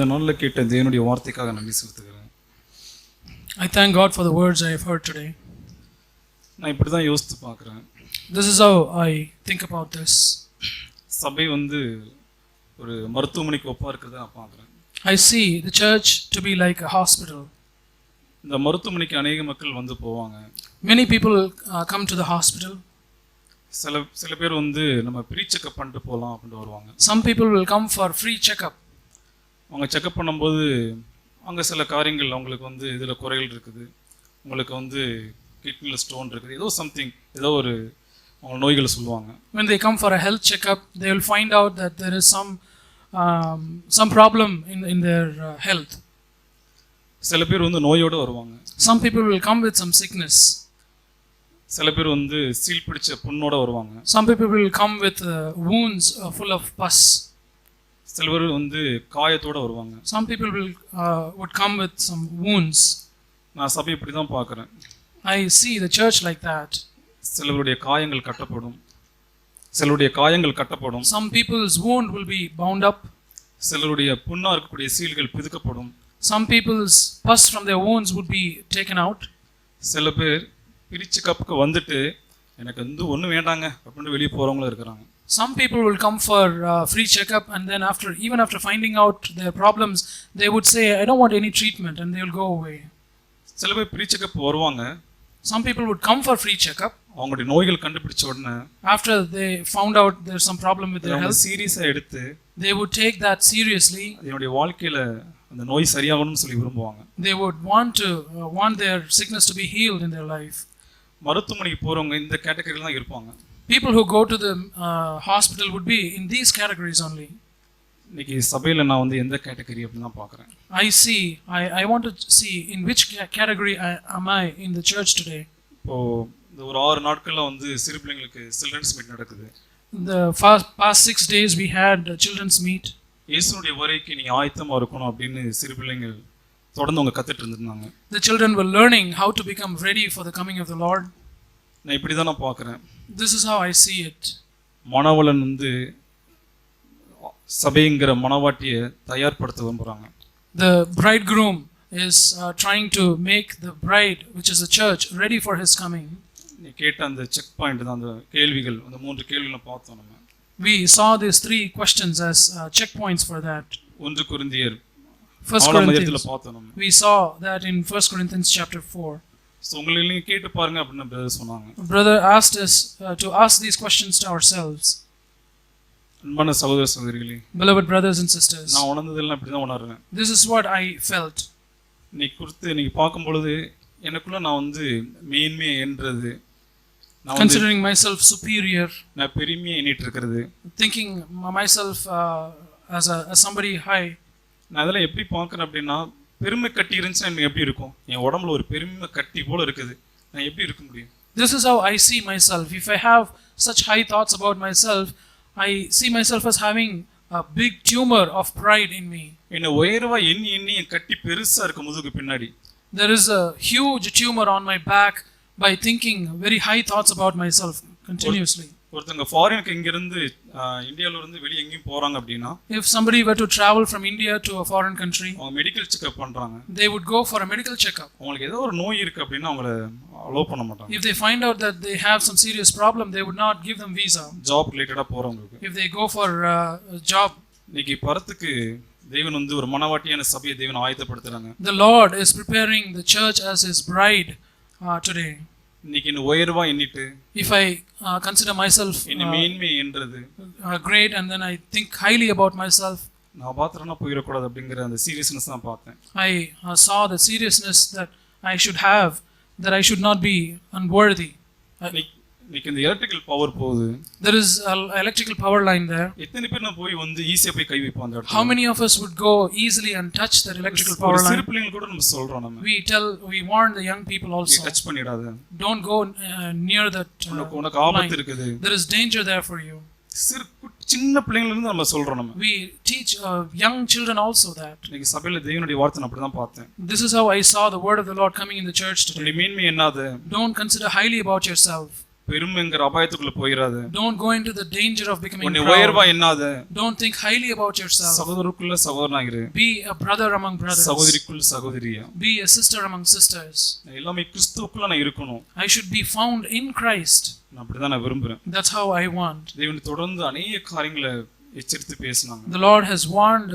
இந்த நாளில் கேட்ட தேவனுடைய வார்த்தைக்காக நன்றி செலுத்துகிறேன். I thank God for the words I have heard today. நான் இப்படி தான் யோசித்து பார்க்குறேன். This is how I think about this. சபை ஒரு மருத்துவமனைக்கு ஒப்பா இருக்கிறத நான் பார்க்குறேன். I see the church to be like a hospital. இந்த மருத்துவமனைக்கு அநேக மக்கள் போவாங்க. Many people come to the hospital. சில பேர் நம்ம ப்ரீ செக்அப் பண்ணிட்டு போகலாம் அப்படின்ட்டு வருவாங்க. Some people will come for free checkup. அவங்க செக்அப் பண்ணும்போது அங்கே சில காரியங்கள் அவங்களுக்கு இதில் குறைகள் இருக்குது, உங்களுக்கு கிட்னியில் ஸ்டோன் இருக்குது, ஏதோ ஒரு அவங்க நோய்களை சொல்லுவாங்க. When they come for a health checkup, they will find out that there is some problem in their health. சில பேர் நோயோடு வருவாங்க. Some people will come with some sickness. சில பேர் சீல் பிடிச்ச புண்ணோட வருவாங்க. Some people will come with wounds full of pus. சில பேர் காயத்தோட வருவாங்க. Some people would come with some wounds. நான் சபை இப்படி தான் பார்க்குறேன். I see the church like that. சிலருடைய காயங்கள் கட்டப்படும். Some people's wound will be bound up. சிலருடைய புண்ணா இருக்கக்கூடிய சீல்கள் பிதுக்கப்படும். Some people's pus from their wounds would be taken out. சில பேர் பிரிச்சு கப்புக்கு வந்துட்டு எனக்கு ஒன்றும் வேண்டாங்க அப்படின்னு வெளியே போகிறவங்களும் இருக்கிறாங்க. Some people will come for free checkup and then even after finding out their problems, they would say, I don't want any treatment, and they will go away. சில பேர் free checkup வருவாங்க. Some people would come for free checkup. அவங்களுடைய நோய்கள் கண்டுபிடிச்ச உடனே after they found out there's some problem with their health, சீரியஸா எடுத்து they would take that seriously. அவங்களுடைய வாழ்க்கையில அந்த நோய் சரியாகணும்னு சொல்லி விரும்புவாங்க. They would want their sickness to be healed in their life. மருத்துவமனைக்கு போறவங்க இந்த கேட்டகரியில தான் இருப்பாங்க. People who go to the hospital would be in these categories only. இன்னைக்கு சபையில நான் எந்த கேட்டகரி அப்படி தான் பார்க்கறேன். I want to see in which category am I in the church today. இப்போ இந்த ஒரு 6 நாட்கள்ல சிறு பிள்ளைங்களுக்கு children's meet நடக்குது. The past 6 days we had children's meet. இயேசுவுடைய வருகைக்கு நீங்க ஆயத்தமா இருக்கணும் அப்படினு சிறு பிள்ளைகள் தொடர்ந்து கத்துட்டு இருந்தாங்க. The children were learning how to become ready for the coming of the Lord. நான் இப்படி தான் பார்க்கறேன். This is how I see it. மணவாளன் சபைங்கிற மணவாட்டியை தயார்படுத்த விரும்புறாங்க. The bridegroom is trying to make the bride, which is the church, ready for his coming. நீ கேட்ட அந்த check point தான் அந்த கேள்விகள், அந்த 3 கேள்விகளை பார்த்தோம் நம்ம. We saw these 3 questions as checkpoints for that. 1 கொரிந்தியர் 1 Corinthians. We saw that in 1 Corinthians chapter 4. So உங்களை நீங்க கேட்டு பாருங்க அப்படின பிரதர் சொன்னாங்க. Brother asked us to ask these questions to ourselves. அன்பான சகோதர சகோதரிகளே, beloved brothers and sisters, நான் உணர்ந்ததெல்லாம் இப்படி தான் உணர்றேன். This is what I felt. நீங்க பார்க்கும் பொழுது எனக்குள்ள நான் மேன்மை என்றது, considering myself superior, நான் பெருமையை எண்ணிட்டு இருக்கிறது, thinking myself as somebody high. நான் அதெல்லாம் எப்படி பார்க்கறேன் அப்படினா, பெருமை கட்டி இருந்துச்சுனா எனக்கு எப்படி இருக்கும்? என் உடம்புல ஒரு பெருமை கட்டி போல இருக்குது, நான் எப்படி இருக்க முடியும்? This is how I see myself. If I have such high thoughts about myself, I see myself as having a big tumor of pride in me. என்ன உயரவா எண்ணி கட்டி பெருசா இருக்கு முதுகு பின்னாடி. There is a huge tumor on my back by thinking very high thoughts about myself continuously. ஒருத்தங்க ஃபாரினுக்கு இங்க இருந்து இந்தியால இருந்து வெளிய எங்கயும் போறாங்க அப்படினா, if somebody were to travel from India to a foreign country, அவங்க மெடிக்கல் செக்அப் பண்றாங்க. They would go for a medical checkup. உங்களுக்கு ஏதோ ஒரு நோய் இருக்கு அப்படினா அவங்கள அலோ பண்ண மாட்டாங்க. If they find out that they have some serious problem, they would not give them visa. Job ரிலேட்டடா போறவங்களுக்கு. If they go for a job, இன்னைக்கு பரத்துக்கு தேவன் ஒரு மணவாட்டியான சபையை தேவன் ஆயத்தப்படுத்துறாங்க. The Lord is preparing the church as his bride today. இன்னைக்கு உயர்வா எண்ணிட்டு, if I consider myself மேன்மை என்றது great and then I think highly about myself, நான் பாத்திரனா போயிர கூடாது அப்படிங்கற அந்த சீரியஸ்னஸ் தான் பார்த்தேன். I saw the seriousness that I should have, that I should not be unworthy. இன்னைக்கு இந்த எலக்ட்ரிக்கல் பவர் போகுது. There is an electrical power line there. எத்தனை பேர் நான் போய் ஈஸியா போய் கை வைப்போம் அந்த இடத்துல? How many of us would go easily and touch that electrical power line? சிறு பிள்ளைகள் கூட நம்ம சொல்றோம் நம்ம. We warn the young people also. Touch பண்ணிடாத. Don't go near that. உனக்கு ஆபத்து இருக்குது. There is danger there for you. சின்ன பிள்ளைகள இருந்து நம்ம சொல்றோம் நம்ம. We teach young children also that. இன்னைக்கு சபையில தேவனுடைய வார்த்தை அப்படி தான் பார்த்தேன். This is how I saw the word of the Lord coming in the church today. மேன்மை என்னாது? Don't consider highly about yourself. பெருமைங்கிற அபாயத்துக்குள்ள போயிராத. Don't go into the danger of becoming உன்னை proud. உயர்வா எண்ணாத. Don't think highly about yourself. சகோதரருக்குள்ள சகோதரனாயிரு. Be a brother among brothers. சகோதரிக்குள்ள சகோதரியா. Be a sister among sisters. எல்லாமே கிறிஸ்துவுக்குள்ள நான் இருக்கணும். I should be found in Christ. நான் அப்படிதான் நான் விரும்புறேன். That's how I want. தேவன் தொடர்ந்து अनेक காரியங்களை எச்சரித்து பேசினாங்க. The Lord has warned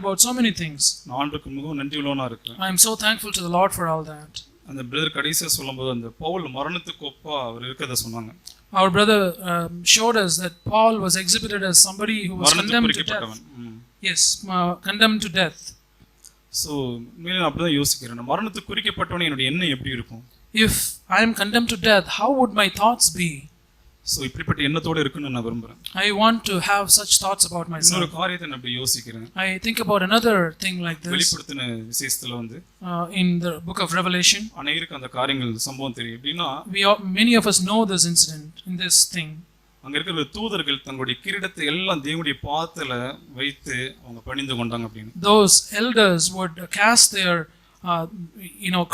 about so many things. நான் ஆண்டவருக்கு மிகவும் நன்றியுள்ளவனா இருக்கேன். I am so thankful to the Lord for all that. அந்த பிரதர் கடைசியா சொல்லும்போது அந்த பவுல் மரணத்துக்கு ஒப்பா அவர் இருக்கத சொன்னாங்க. Our brother showed us that Paul was exhibited as somebody who was condemned to death. Yes, condemned to death. So நான் அப்படிதான் யோசிக்கிறேன். மரணத்துக்கு குறிக்கப்பட்டவனே என்னோட எண்ணம் எப்படி இருக்கும்? If I am condemned to death, how would my thoughts be? So இப்படிப்பட்ட எண்ணத்தோட இருக்கணும்னு நான் விரும்புறேன். I want to have such thoughts about myself. இன்னொரு காரியத்தை நான் அப்படி யோசிக்கிறேன். I think about another thing like this. வெளிப்படுத்தின விசேஷத்துல வந்து in the book of Revelation, அநேகருக்கு அந்த காரியங்கள் சம்பவம் தெரியும். எப்படின்னா many of us know this incident in this thing. அங்க இருக்கிற தூதர்கள் தங்களுடைய கிரீடத்தை எல்லாம் தேவனுடைய பாதத்துல வைத்து அவங்க பணிந்து கொண்டாங்க அப்படின்னு. Those elders would cast their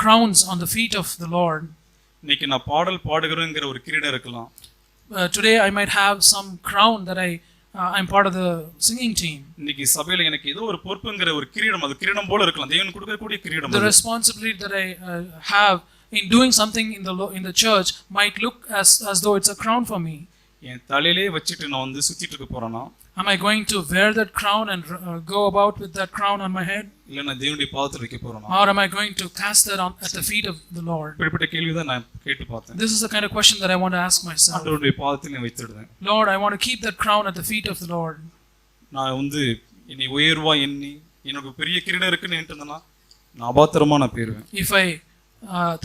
crowns on the feet of the Lord. இன்னைக்கு நான் பாடல் பாடுகிறேங்கிற ஒரு கிரீடம் இருக்கலாம். Today I might have some crown that I'm part of the singing team. இன்னைக்கு சபையில எனக்கு ஏதோ ஒரு பொறுப்புங்கிற ஒரு கிரீடம், அது கிரீடம் போல இருக்கலாம். தேவன் கொடுக்கக்கூடிய கிரீடம். The responsibility that I have in doing something in the church might look as though it's a crown for me. என் தலையிலே வச்சிட்டு நான் வந்து சுத்திட்டு இருக்க போறேனா? Am I going to wear that crown and go about with that crown on my head? இல்ல நான் தேவனுடைய பாதத்துல வைக்க போறேனா? Or am I going to cast that at the feet of the Lord? இப்படிப்பட்ட கேள்வி தான் நான் கேட்டு பார்த்தேன். This is the kind of question that I want to ask myself. ஆண்டவருடைய பாதத்துல நான் வைத்துடுறேன். Lord, I want to keep that crown at the feet of the Lord. நான் வந்து என்னை உயர்வா எண்ணி எனக்கு பெரிய கிரீடம் இருக்குன்னு நினைட்டேன்னா நான் அபாத்திரமா நான் போயிருவேன். If I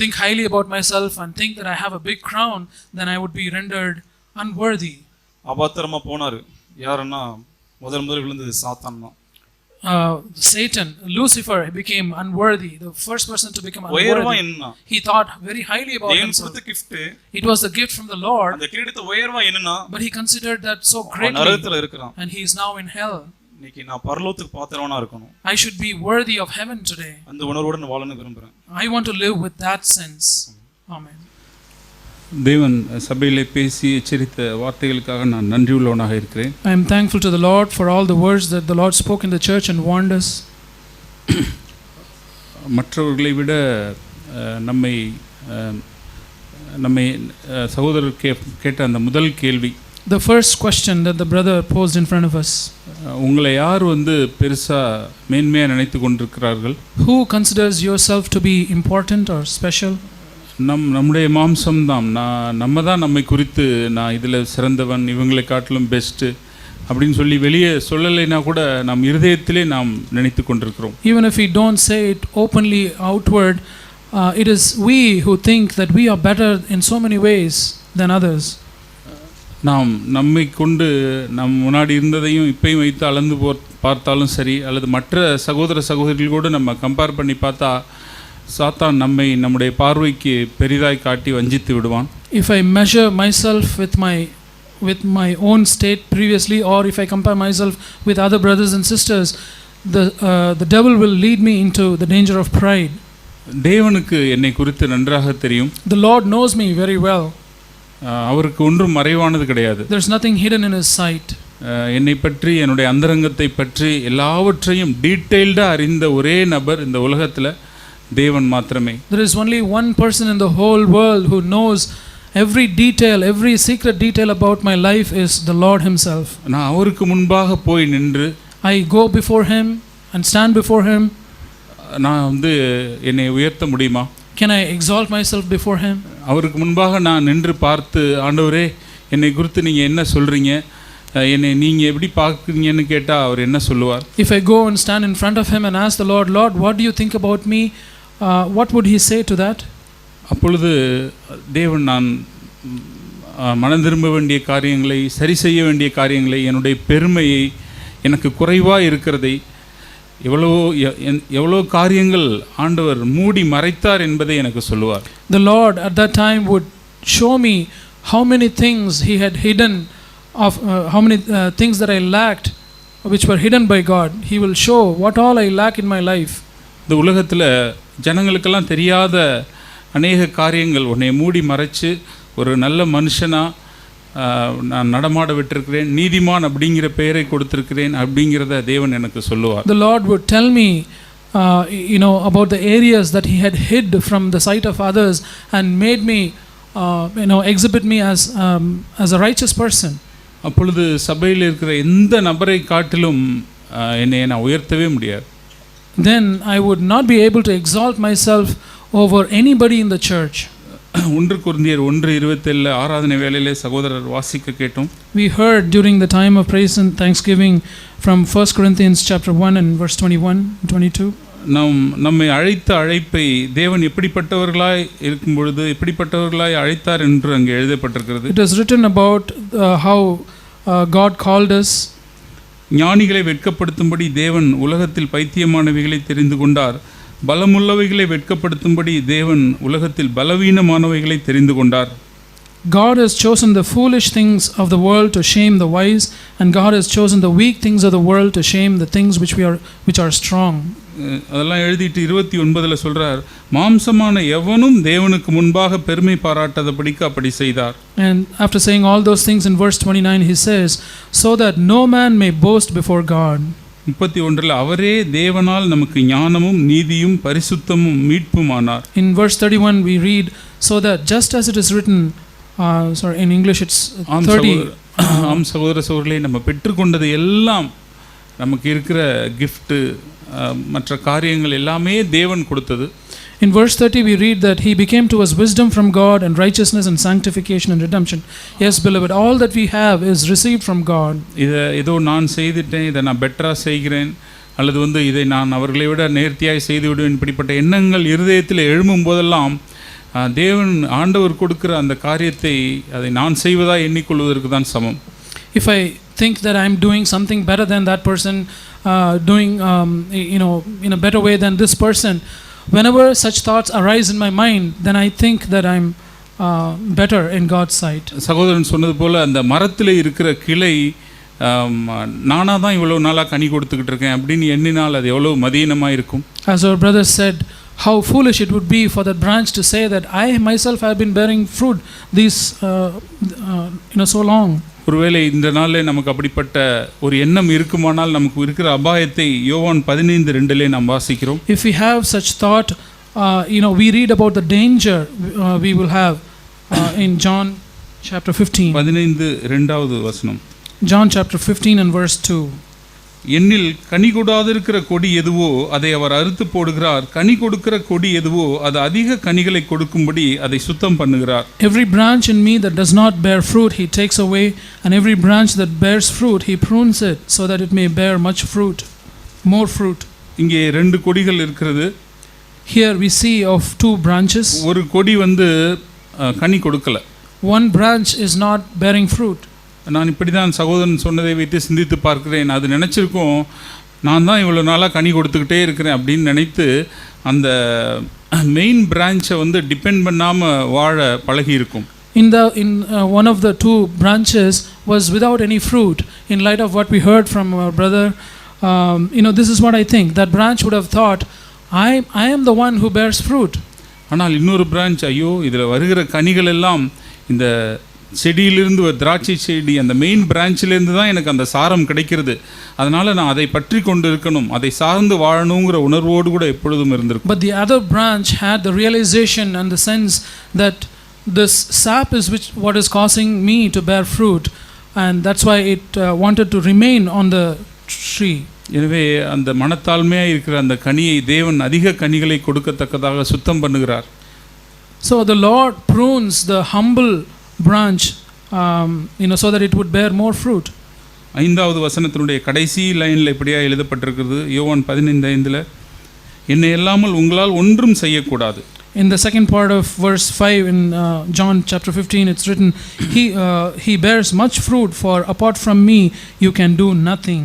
think highly about myself and think that I have a big crown, then I would be rendered unworthy. அபாத்திரமா போனாரு. யாருன்னா முதல் விழுந்தது சாத்தான் தான். Satan, Lucifer, became unworthy, the first person to become unworthy. He thought very highly about himself. It was the gift from the Lord. அந்த கிரீடத்தை உயர்வா என்னன்னா but he considered that so greatly. நரகத்துல இருக்கான். And he is now in hell. இன்னைக்கு நான் பரலோகத்துக்கு பாத்திரவனா இருக்கணும். I should be worthy of heaven today. அந்த உணர்வோட நான் வாழணும் விரும்புறேன். I want to live with that sense. Amen. தேவன் சபையிலே பேசி எச்சரித்த வார்த்தைகளுக்காக நான் நன்றியுள்ளவனாக இருக்கிறேன். I am thankful to the Lord for all the words that the Lord spoke in the church and warned us. மற்றவர்களை விட நம்மை சகோதரர் கேட்ட அந்த முதல் கேள்வி, the first question that the brother posed in front of us, உங்களை யார் வந்து பெருசா மேன்மையா நினைத்து கொண்டிருக்கிறார்கள்? Who considers yourself to be important or special? நம்முடைய மாம்சம் தான். நம்ம தான் நம்மை குறித்து நான் இதில் சிறந்தவன், இவங்களை காட்டிலும் பெஸ்ட்டு அப்படின்னு சொல்லி வெளியே சொல்லலைன்னா கூட நம் இருதயத்திலே நாம் நினைத்து கொண்டிருக்கிறோம். Even if we don't say it openly outward, it is we who think that we are better in so many ways than others. நாம் நம்மை கொண்டு நம் முன்னாடி இருந்ததையும் இப்பையும் வைத்து அளந்து பார்த்தாலும் சரி, அல்லது மற்ற சகோதரிகளோடு நம்ம கம்பேர் பண்ணி பார்த்தா சாத்தான் நம்மை நம்முடைய பார்வைக்கு பெரிதாய் காட்டி வஞ்சித்து விடுவான். If I measure myself with my own state previously, or if I compare myself with other brothers and sisters, the devil will lead me into the danger of pride. தேவனுக்கு என்னை குறித்து நன்றாக தெரியும். The Lord knows me very well. அவருக்கு ஒன்றும் மறைவானது கிடையாது. There is nothing hidden in his sight. என்னை பற்றி, என்னுடைய அந்தரங்கத்தை பற்றி எல்லாவற்றையும் டீட்டெயில்டாக அறிந்த ஒரே நபர் இந்த உலகத்தில் தேவன் மாத்திரமே. There is only one person in the whole world who knows every detail, every secret detail about my life, is the Lord himself. நான் அவருக்கு முன்பாக போய் நின்று I go before him and stand before him. நான் வந்து என்னை உயர்த்த முடியுமா? Can I exalt myself before him? அவருக்கு முன்பாக நான் நின்று பார்த்து, ஆண்டவரே என்னை குறித்து நீங்கள் என்ன சொல்கிறீங்க, என்னை நீங்கள் எப்படி பார்க்குறீங்கன்னு கேட்டால் அவர் என்ன சொல்லுவார்? If I go and stand in front of him and ask the Lord, Lord, what do you think about me? What would he say to that? அப்பொழுது தேவன் நான் மனம் திரும்ப வேண்டிய காரியங்களை, சரி செய்ய வேண்டிய காரியங்களை, என்னுடைய பெருமையை, எனக்கு குறைவாக இருக்கிறதை, எவ்வளோ காரியங்கள் ஆண்டவர் மூடி மறைத்தார் என்பதை எனக்கு சொல்லுவார். The Lord at that time would show me how many things he had hidden, of how many things that I lacked which were hidden by God. He will show what all I lack in my life. இந்த உலகத்தில் ஜனங்களுக்கெல்லாம் தெரியாத அநேக காரியங்கள் உன்னை மூடி மறைச்சு ஒரு நல்ல மனுஷனா நான் நடமாட விட்டிருக்கிறேன், நீதிமான் அப்படிங்கிற பெயரை கொடுத்திருக்கிறேன் அப்படிங்கிறத தேவன் எனக்கு சொல்லுவார். The Lord would tell me about the areas that he had hid from the sight of others and made me exhibit me as a righteous person. அப்பொழுது சபையில் இருக்கிற எந்த நபரை காட்டிலும் என்னை நான் உயர்த்தவே முடியாது. Then I would not be able to exalt myself over anybody in the church. 1 கொரிந்தியர் 1:27 ஆராதனை வேளையிலே சகோதரர் வாசிக்க கேட்டோம். We heard during the time of praise and thanksgiving from 1 Corinthians chapter 1 and verse 21 and 22. நம்மை அழைத்த அழைப்பை தேவன் எப்படிப்பட்டவர்களாய் இருக்கும் பொழுது எப்படிப்பட்டவர்களாய் அழைத்தார் என்று அங்கே எழுதப்பட்டிருக்கிறது. It is written about how God called us. ஞானிகளை வெட்கப்படுத்தும்படி தேவன் உலகத்தில் பைத்தியமானவைகளை தெரிந்து கொண்டார், பலமுள்ளவைகளை வெட்கப்படுத்தும்படி தேவன் உலகத்தில் பலவீனமானவைகளை தெரிந்து கொண்டார். God has chosen the foolish things of the world to shame the wise, and God has chosen the weak things of the world to shame the things which are strong. அதெல்லாம் எழுதிட்டு 29 சொல்றார், மாம்சமான எவனும் தேவனுக்கு முன்பாக பெருமை பாராட்டாதபடிக்கு அப்படி செய்தார். And after saying all those things in verse 29 he says, so that no man may boast before God. 31 அவரே தேவனால் நமக்கு ஞானமும் நீதியும் பரிசுத்தமும் மீட்புமானார். In verse 31 we read, so that just as it is written, in English it's 30. ஆம் சகோதர சகோதரிகளே, நம்ம பெற்றுக்கொண்டது எல்லாம் நமக்கு இருக்கிற gift மற்ற காரியங்கள் எல்லாமே தேவன் கொடுத்தது. In verse 30 we read that he became to us wisdom from God and righteousness and sanctification and redemption. Yes beloved, all that we have is received from God. ஏதோ நான் செய்துட்டேன், இதை நான் பெட்டரா செய்கிறேன், அல்லது இதை நான் அவர்களை விட நேர்த்தியாய் செய்து விடுவேன், இப்படிப்பட்ட எண்ணங்கள் இருதயத்தில் எழும்பும் போதெல்லாம் தேவன் ஆண்டவர் கொடுக்கிற அந்த காரியத்தை அதை நான் செய்வதா எண்ணிக்கொள்வதற்கு தான் சமம். If I think that I am doing something better than that person, doing in a better way than this person, whenever such thoughts arise in my mind, then I think that I'm better in God's sight. சகோதரன் சொன்னது போல அந்த மரத்தில் இருக்கிற கிளை நானா தான் இவ்வளவு நாளா கனி கொடுத்துக்கிட்டு இருக்கேன் அப்படின்னு எண்ணினால் அது எவ்வளவு மதீனமாக இருக்கும். As our brother said, how foolish it would be for that branch to say that I myself have been bearing fruit these so long. ஒருவேளை இந்த நாளில் நமக்கு அப்படிப்பட்ட ஒரு எண்ணம் இருக்குமானால் நமக்கு இருக்கிற அபாயத்தை யோவான் 15:2 நாம் வாசிக்கிறோம். If we have such thought, we read about the danger we will have in John chapter 15. 15:2 John chapter 15 and verse 2. என்னில் கனி கொடாதிருக்கிற கொடி எதுவோ அதை அவர் அறுத்து போடுகிறார், கனி கொடுக்கிற கொடி எதுவோ அது அதிக கனிகளை கொடுக்கும்படி அதை சுத்தம் பண்ணுகிறார். Every branch in me that does not bear fruit he takes away, and every branch that bears fruit he prunes it so that it may bear much fruit, more fruit. இங்கே 2 கொடிகள் இருக்கிறது. Here we see of 2 branches. ஒரு கொடி கனி கொடுக்கல. One branch is not bearing fruit. நான் இப்படி தான் சகோதரன் சொன்னதை வைத்து சிந்தித்து பார்க்கிறேன். அது நினச்சிருக்கோம், நான் தான் இவ்வளோ நாளாக கனி கொடுத்துக்கிட்டே இருக்கிறேன் அப்படின்னு நினைத்து அந்த மெயின் பிரான்ச்சை டிபெண்ட் பண்ணாமல் வாழ பழகி இருக்கும். In one of the 2 branches was without any fruit. In light of what we heard from our brother, this is what I think. That branch would have thought, I am the one who bears fruit. ஆனால் இன்னொரு branch, ஐயோ இதில் வருகிற கனிகள் எல்லாம் இந்த செடியிலிருந்து ஒரு திராட்சை செடி அந்த மெயின் பிரான்ச்சிலேருந்து தான் எனக்கு அந்த சாரம் கிடைக்கிறது, அதனால் நான் அதை பற்றி கொண்டு இருக்கணும், அதை சார்ந்து வாழணுங்கிற உணர்வோடு கூட எப்பொழுதும் இருந்திருக்கும். But the other branch had the realization and the sense that this sap is what is causing me to bear fruit, and that's why it wanted to remain on the tree. எனவே அந்த மனத்தாழ்மையாக இருக்கிற அந்த கனியை தேவன் அதிக கனிகளை கொடுக்கத்தக்கதாக சுத்தம் பண்ணுகிறார். So the Lord prunes the humble branch so that it would bear more fruit. 5வது வசனத்தினுடைய கடைசி லைனில் இப்படியா எழுதப்பட்டிருக்கிறது. யோவான் 15:5 என்னை இல்லாமல் உங்களால் ஒன்றும் செய்யக்கூடாது. In the second part of verse 5 in John chapter 15 it's written, he bears much fruit, for apart from me you can do nothing.